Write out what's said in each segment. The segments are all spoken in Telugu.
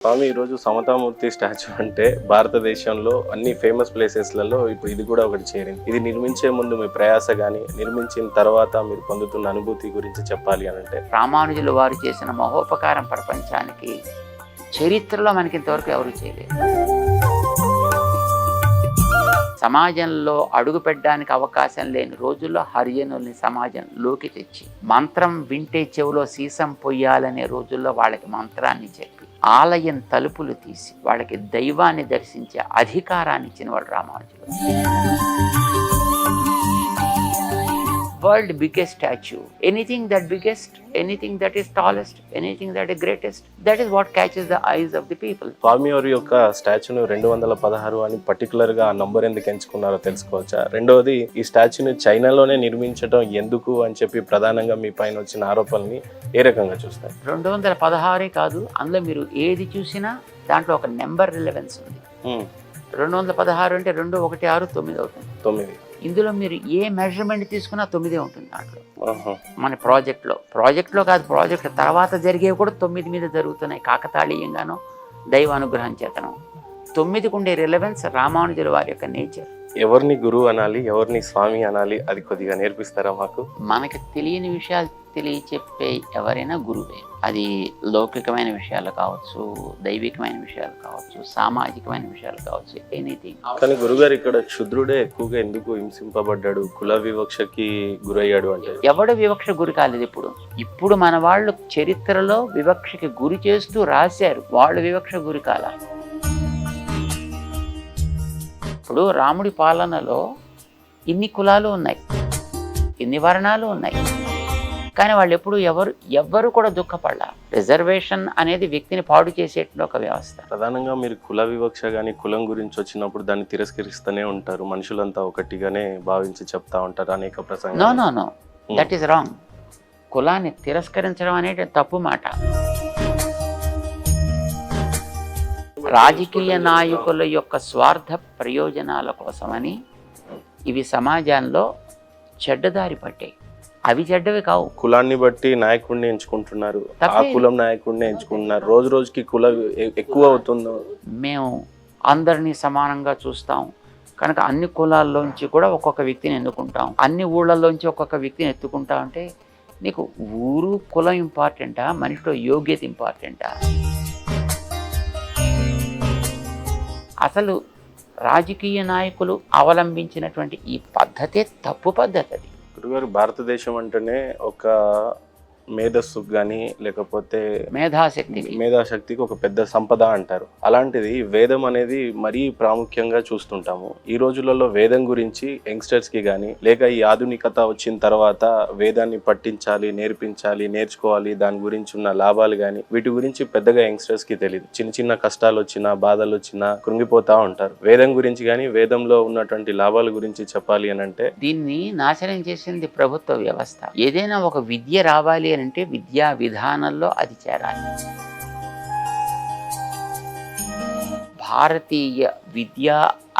స్వామి ఈరోజు సమతామూర్తి స్టాచ్యూ అంటే భారతదేశంలో అన్ని ఫేమస్ ప్లేసెస్లలో ఇప్పుడు ఇది కూడా ఒకటి చేరింది. ఇది నిర్మించే ముందు మీ ప్రయాస కానీ నిర్మించిన తర్వాత మీరు పొందుతున్న అనుభూతి గురించి చెప్పాలి అని అంటే, రామానుజులు వారు చేసిన మహోపకారం ప్రపంచానికి చరిత్రలో మనకి ఇంతవరకు ఎవరు చేయలేదు. సమాజంలో అడుగు పెట్టడానికి అవకాశం లేని రోజుల్లో హరిజనుల్ని సమాజంలోకి తెచ్చి మంత్రం వింటే చెవిలో సీసం పొయ్యాలనే రోజుల్లో వాళ్ళకి మంత్రాన్ని చెప్పి ఆలయం తలుపులు తీసి వాళ్ళకి దైవాన్ని దర్శించే అధికారాన్ని ఇచ్చిన వాడు రామానుజులు. World biggest statue, anything that biggest, anything that is tallest, anything that is greatest, that is what catches the eyes of the people. స్వామి వారి యొక్క స్టాచ్యూను 216 అని పర్టికులర్ గా ఆ నంబర్ ఎందుకు ఎంచుకున్నారో తెలుసుకోవచ్చా? రెండవది, ఈ స్టాచ్యూని చైనాలోనే నిర్మించడం ఎందుకు అని చెప్పి ప్రధానంగా మీ పైన వచ్చిన ఆరోపణల్ని ఏ రకంగా చూస్తారు? 216 కాదు, అందులో మీరు ఏది చూసినా దాంట్లో ఒక నెంబర్ రిలవెన్స్ ఉంది. 216 అంటే 2 1 6 9 అవుతుంది. 9. ఇందులో మీరు ఏ మెజర్మెంట్ తీసుకున్నా 9 ఉంటుంది దాంట్లో. మన ప్రాజెక్ట్లో కాదు, ప్రాజెక్ట్ తర్వాత జరిగేవి కూడా 9 మీద జరుగుతున్నాయి. కాకతాళీయంగానో దైవ అనుగ్రహం చేతనం 9కు ఉండే రిలవెన్స్ రామానుజుల వారి యొక్క నేచర్. ఎవరిని గురువు అనాలి, ఎవరిని స్వామి అనాలి, అది కొద్దిగా నేర్పిస్తారా మాకు? మనకి తెలియని విషయాలు తెలియచెప్పే ఎవరైనా గురువే. అది లౌకికమైన విషయాలు కావచ్చు, దైవికమైన విషయాలు కావచ్చు, సామాజికమైన విషయాలు కావచ్చు, ఎనీథింగ్. కానీ గురుగారు ఇక్కడ క్షుద్రుడే ఎక్కువగా ఎందుకు హింసింపబడ్డాడు, కుల వివక్షకి గురయ్యాడు అంటే? ఎవడు వివక్ష గురి కాలేదు. ఇప్పుడు మన వాళ్ళు చరిత్రలో వివక్షకి గురి చేస్తూ రాశారు, వాళ్ళు వివక్ష గురి కాల. ఇప్పుడు రాముడి పాలనలో ఇన్ని కులాలు ఉన్నాయి, ఇన్ని వర్ణాలు ఉన్నాయి, కానీ వాళ్ళు ఎప్పుడు ఎవరు కూడా దుఃఖపడలా. రిజర్వేషన్ అనేది వ్యక్తిని పాడు చేసేటువంటి ఒక వ్యవస్థ. ప్రధానంగా మీరు కుల వివక్ష కానీ కులం గురించి వచ్చినప్పుడు దాన్ని తిరస్కరిస్తూనే ఉంటారు. మనుషులంతా ఒకటిగానే భావించి చెప్తా ఉంటారు అనేక ప్రసంగాలు. No, that is wrong. కులాన్ని తిరస్కరించడం అనేది తప్పు మాట. రాజకీయ నాయకుల యొక్క స్వార్థ ప్రయోజనాల కోసమని ఇవి సమాజంలో చెడ్డదారి పట్టాయి. అవి చెడ్డవి కావు. కులాన్ని బట్టి నాయకుడిని ఎంచుకుంటున్నారు, ఆ కులం నాయకుడిని ఎంచుకుంటున్నారు. రోజు రోజుకి కులం ఎక్కువ అవుతుంది. మేము అందరినీ సమానంగా చూస్తాం కనుక అన్ని కులాల్లోంచి కూడా ఒక్కొక్క వ్యక్తిని ఎన్నుకుంటాం, అన్ని ఊళ్ళల్లోంచి ఒక్కొక్క వ్యక్తిని ఎత్తుకుంటాం. అంటే నీకు ఊరు కులం ఇంపార్టెంటా, మనిషిలో యోగ్యత ఇంపార్టెంటా? అసలు రాజకీయ నాయకులు అవలంబించినటువంటి ఈ పద్ధతే తప్పు పద్ధతి. అది గురుగారు, భారతదేశం అంటేనే ఒక మేధస్సు కానీ లేకపోతే మేధాశక్తికి ఒక పెద్ద సంపద అంటారు. అలాంటిది వేదం అనేది మరీ ప్రాముఖ్యంగా చూస్తుంటాము. ఈ రోజులలో వేదం గురించి యంగ్స్టర్స్ కి కానీ లేక ఈ ఆధునికత వచ్చిన తర్వాత వేదాన్ని పట్టించాలి, నేర్పించాలి, నేర్చుకోవాలి, దాని గురించి ఉన్న లాభాలు కానీ వీటి గురించి పెద్దగా యంగ్స్టర్స్ కి తెలియదు. చిన్న చిన్న కష్టాలు వచ్చినా బాధలు వచ్చినా కృంగిపోతా ఉంటారు. వేదం గురించి కానీ వేదంలో ఉన్నటువంటి లాభాల గురించి చెప్పాలి అని అంటే, దీన్ని నాశనం చేసింది ప్రభుత్వ వ్యవస్థ. ఏదైనా ఒక విద్య రావాలి అంటే విద్యా విధానంలో అది చేరాలి. భారతీయ విద్య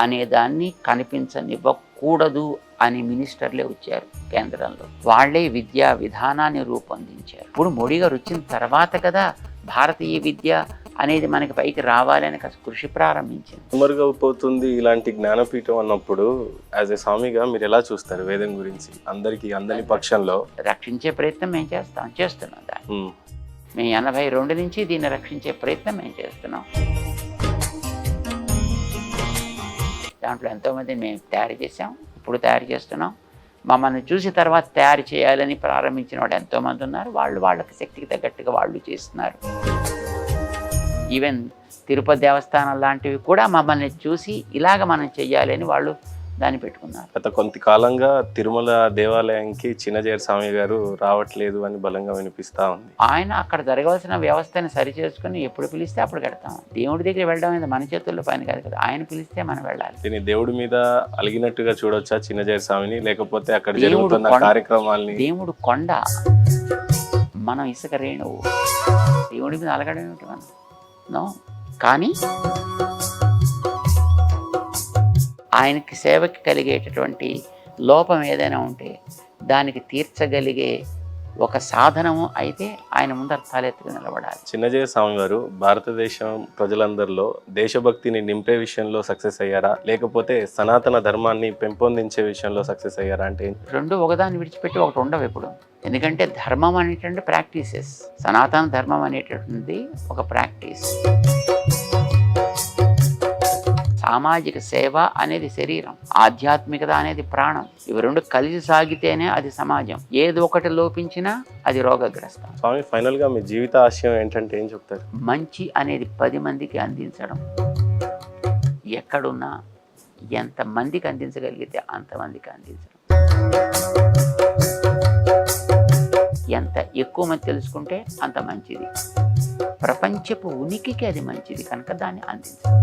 అనే దాన్ని కనిపించనివ్వకూడదు అని మినిస్టర్లే వచ్చారు కేంద్రంలో. వాళ్లే విద్యా విధానాన్ని రూపొందించారు. ఇప్పుడు మోడీ గారు వచ్చిన తర్వాత కదా భారతీయ విద్య అనేది మనకి పైకి రావాలని కృషి ప్రారంభించింది. మరుగైపోతుంది ఇలాంటి జ్ఞానపీఠం అన్నప్పుడు యాజ్ ఎ స్వామిగా మీరు ఎలా చూస్తారు వేదం గురించి? అందరి పక్షంలో రక్షించే ప్రయత్నం మేము చేస్తున్నాం దాన్ని. మేము 82 నుంచి దీన్ని రక్షించే ప్రయత్నం మేము చేస్తున్నాం. దాంట్లో ఎంతోమందిని మేము తయారు చేసాం, ఇప్పుడు తయారు చేస్తున్నాం. మమ్మల్ని చూసి తర్వాత తయారు చేయాలని ప్రారంభించిన వాళ్ళు ఎంతోమంది ఉన్నారు. వాళ్ళకి శక్తికి తగ్గట్టుగా వాళ్ళు చేస్తున్నారు. ఈవెన్ తిరుపతి దేవస్థానం లాంటివి కూడా మమ్మల్ని చూసి ఇలాగ మనం చెయ్యాలి అని వాళ్ళు దాన్ని పెట్టుకున్నారు. గత కొంతకాలంగా తిరుమల దేవాలయానికి చిన్నజీయర్ స్వామి గారు రావట్లేదు అని బలంగా వినిపిస్తా ఉంది. ఆయన అక్కడ జరగవలసిన వ్యవస్థని సరి చేసుకుని ఎప్పుడు పిలిస్తే అప్పుడు కడతాం. దేవుడి దగ్గర వెళ్ళడం అనేది మన చేతుల్లో పని కాదు కదా, ఆయన పిలిస్తే మనం వెళ్ళాలి. దీన్ని దేవుడి మీద అలిగినట్టుగా చూడొచ్చా చిన్నజీయర్ స్వామిని, లేకపోతే అక్కడ జరుగుతున్న కార్యక్రమాలని? దేవుడు కొండ, మనం ఇసుక రేణువు. దేవుడి మీద అలగడం ఏమిటి మనం? నో. కానీ ఆయనకి సేవకి కలిగేటటువంటి లోపం ఏదైనా ఉంటే దానికి తీర్చగలిగే ఒక సాధనము అయితే ఆయన ముందర తలెత్తుకు నిలబడాలి. చిన్నజీయ స్వామి గారు భారతదేశం ప్రజలందరిలో దేశభక్తిని నింపే విషయంలో సక్సెస్ అయ్యారా, లేకపోతే సనాతన ధర్మాన్ని పెంపొందించే విషయంలో సక్సెస్ అయ్యారా అంటే? రెండు ఒకదాన్ని విడిచిపెట్టి ఒకటి ఉండవు ఎప్పుడు. ఎందుకంటే ధర్మం అనేటువంటి ప్రాక్టీసెస్, సనాతన ధర్మం అనేటటువంటిది ఒక ప్రాక్టీస్. సామాజిక సేవ అనేది శరీరం, ఆధ్యాత్మికత అనేది ప్రాణం. ఇవి రెండు కలిసి సాగితేనే అది సమాజం. ఏది ఒకటి లోపించినా అది రోగగ్రస్తం. స్వామి, ఫైనల్ గా మీ జీవిత ఆశయం ఏంటంటే ఏం చెప్తారు? మంచి అనేది 10 మందికి అందించడం. ఎక్కడున్నా ఎంత మందికి అందించగలిగితే అంతమందికి అందించడం. ఎంత ఎక్కువ మంది తెలుసుకుంటే అంత మంచిది. ప్రపంచపు ఉనికికి అది మంచిది కనుక దాన్ని అందించడం.